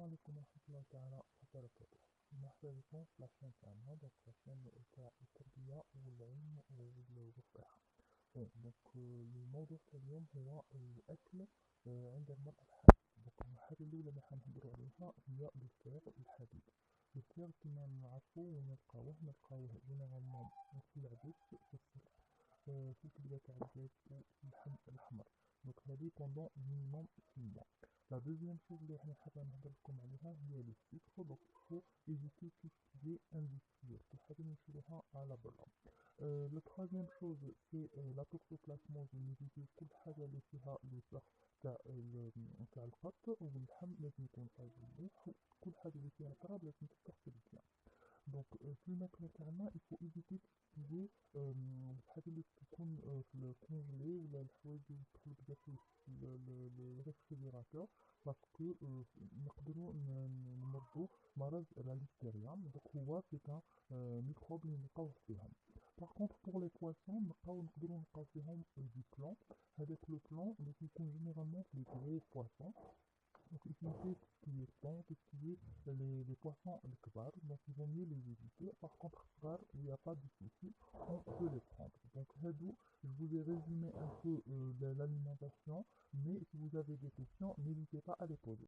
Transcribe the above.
عليكم ورحمة الله تعالى وبركاته. مرحبا بكم في لاشين تاعنا، لا شين تاع التربية والعلم والصحة. الموضوع تاع اليوم هو الأكل عند المرأة الحامل. الحاجة الأولى اللي حنهضرو عليها هي الفيغ الحديد. الفيغ كيما نعرفو وين نلقاوه جينيرالمون في العدس، في السلق، في الكبدة تاع الدجاج وفي اللحم الأحمر. هادي بوندون مينيموم 6 mois. La deuxième chose اللي احنا حابة نهضرلكم عليها هي لو سكر. il faut éviter tout ce qui est industriel، كل حاجة نشروها على برا. La troisième chose c'est la toxoplasmose، ونيفيتيو كل حاجة اللي فيها لو سخ تاع القط، واللحم لازم يكون طازج مليح، وكل حاجة اللي فيها تراب لازم تتغسل مزيان. في الماكلة تاعنا il faut éviter tout ce qui est الحاجة اللي تكون في الكونجلي، ولا الحوايج اللي يدخلو بزاف في الريفريجيراتور، باسكو نقدرو نمرضو مرض لا ليستيريا. هو سي ان ميكروب اللي نلقاوه فيهم. باغ كونطخ بوغ لي بواسون نقدرو نلقاو فيهم دو بلون. هذاك لو بلون اللي كيكون جينيرالمون في لي غري بواسون. Éviter tout ce qui est thon, tout ce qui est les poissons les kbar, donc il vaut mieux les éviter. Par contre, kbar, il n'y a pas de souci, on peut les prendre. Donc, hadou, je vous ai résumé un peu l'alimentation, mais si vous avez des questions, n'hésitez